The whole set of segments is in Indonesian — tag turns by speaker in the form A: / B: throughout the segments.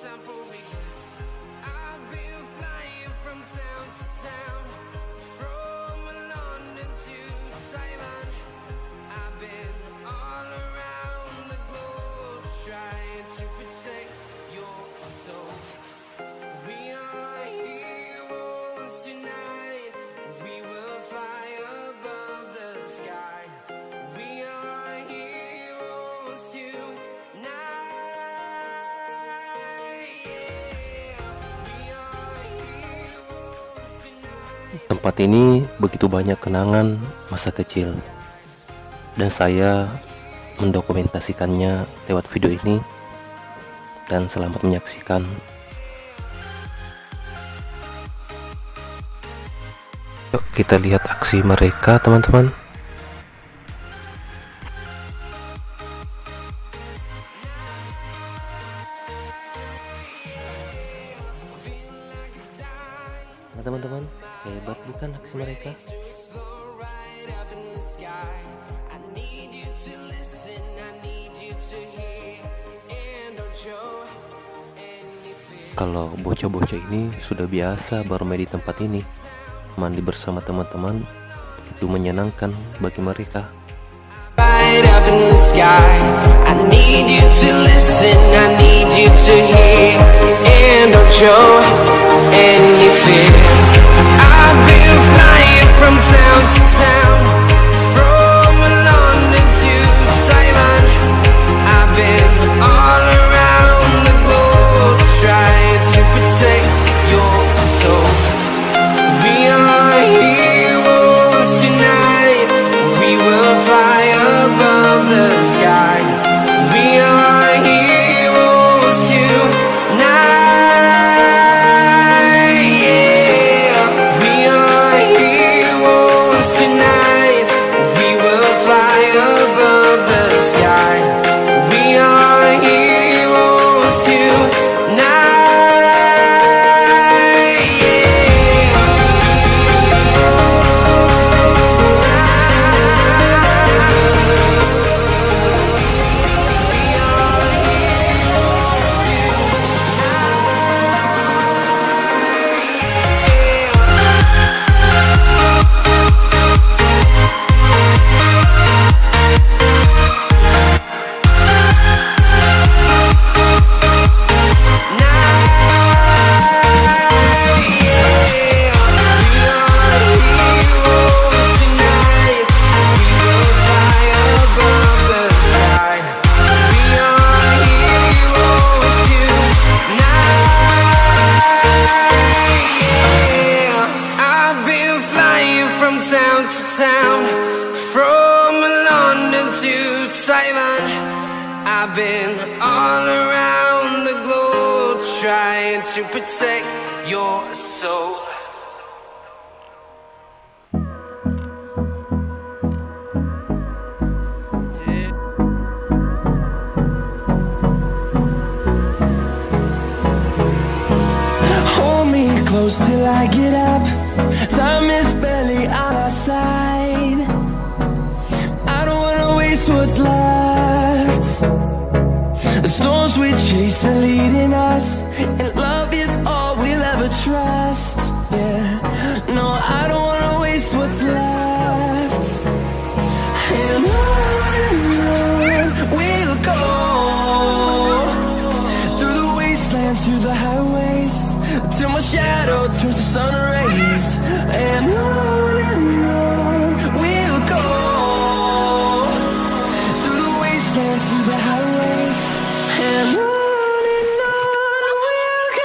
A: time for regrets. I've been flying from town to town, from London to Taiwan. I've been all around the globe trying to protect your soul. We are heroes tonight. We will fly above the sky. We are heroes tonight. Yeah. We are heroes tonight.
B: Tempat ini begitu banyak kenangan masa kecil, dan saya mendokumentasikannya lewat video ini. Dan selamat menyaksikan. Yuk kita lihat aksi mereka, teman-teman. Nah teman-teman, hebat bukan aksi mereka?
A: Explore right up in the sky. I need you to listen, I need you to hear, and don't show any fear.
B: Kalau bocah-bocah ini sudah biasa bermain di tempat ini, mandi bersama teman-teman begitu menyenangkan bagi mereka.
A: Right up in the sky. I need you to listen, I need you to hear, and don't show any fear. I've been flying from town to town, from London to Taiwan. I've been all around the globe trying to protect your soul. We are heroes tonight. We will fly above the sky. We are heroes tonight. Yeah. We are heroes tonight. We will fly above the sky. We are heroes tonight. Yeah. Town to town, from London to Taiwan. I've been all around the globe trying to protect your soul.
C: Hold me close till I get up. Time is barely on our side. I don't wanna waste what's left. The storms we chase are leading us, and love is all we'll ever trust. Yeah, no, I don't wanna waste what's left. And on we'll go, through the wastelands, through the highways, till my shadow turns to sun rays. And on we'll go, through the wastelands, through the highways. And on we'll go.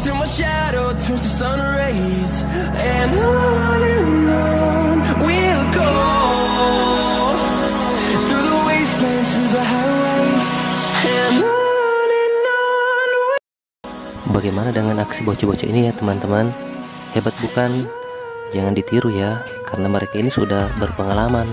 C: till my shadow turns to sun rays. And on we'll go, through the wastelands, through the highways, and on.
B: Bagaimana dengan aksi bocah-bocah ini ya teman-teman? Hebat bukan? Jangan ditiru ya, karena mereka ini sudah berpengalaman.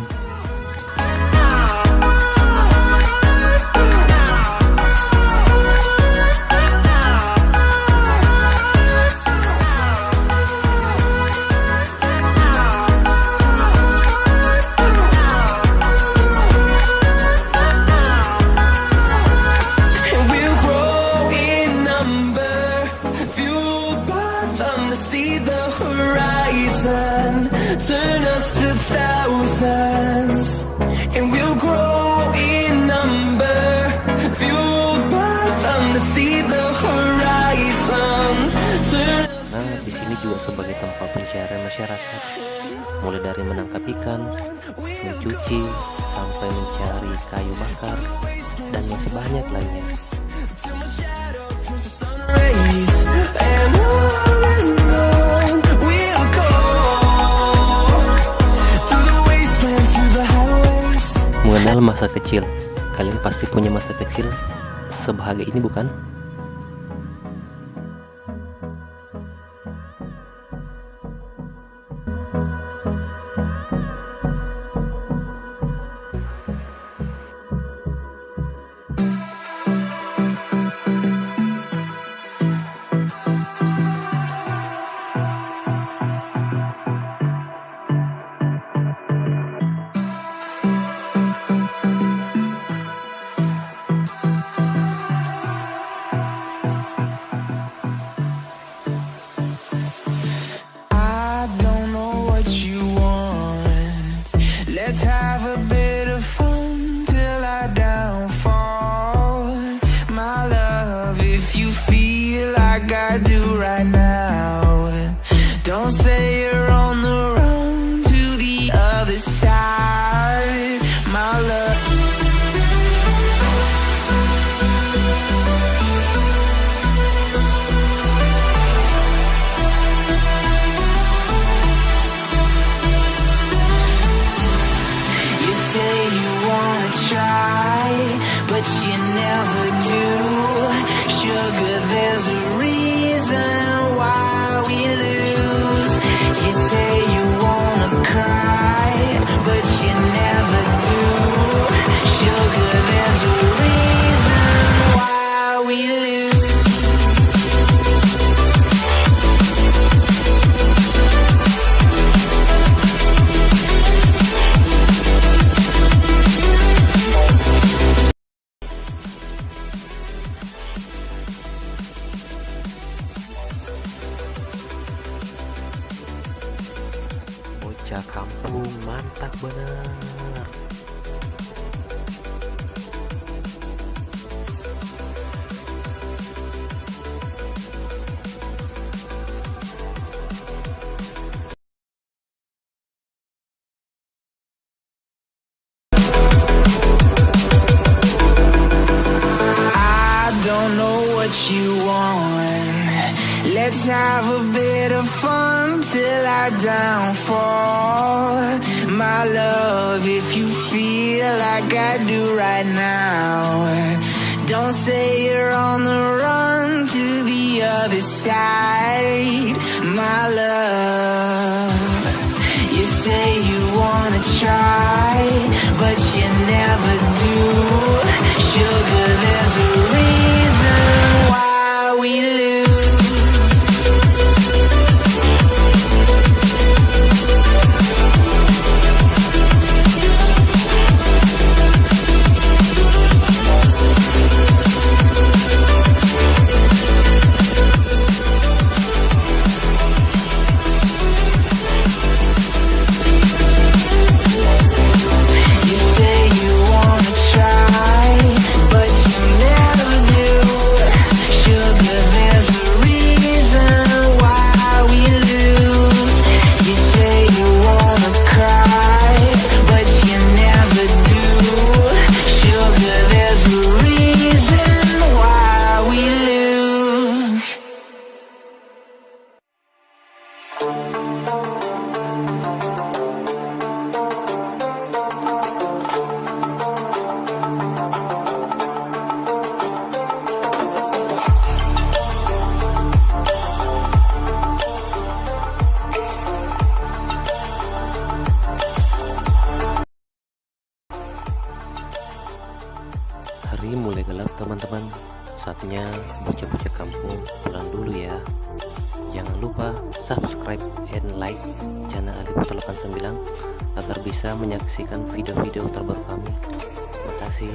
C: Turn us to thousands, and we'll grow in number, fueled by them to see the horizon.
B: Nah, di sini juga sebagai tempat pencarian masyarakat, mulai dari menangkap ikan, mencuci, sampai mencari kayu bakar, dan masih banyak lainnya. Mengenal masa kecil, kalian pasti punya masa kecil sebahagia ini bukan?
C: Let's have a bit of fun till I downfall. My love, if you feel like I do right now, don't say you're on the run to the other side. My love. But you never do. Sugar, there's a reason why we lose. You say you wanna cry, but you never do. Sugar, there's a reason why we lose.
B: Bocah kampung mantap bener.
C: I don't know what you want. Let's have a bit of fun till I downfall. My love, if you feel like I do right now, don't say you're on the run to the other side. My love, you say you wanna try, but you never do. Sugar, there's a reason why we lose.
B: aku pulang dulu ya. Jangan lupa subscribe and like channel Alif 89 agar bisa menyaksikan video-video terbaru kami. Makasih.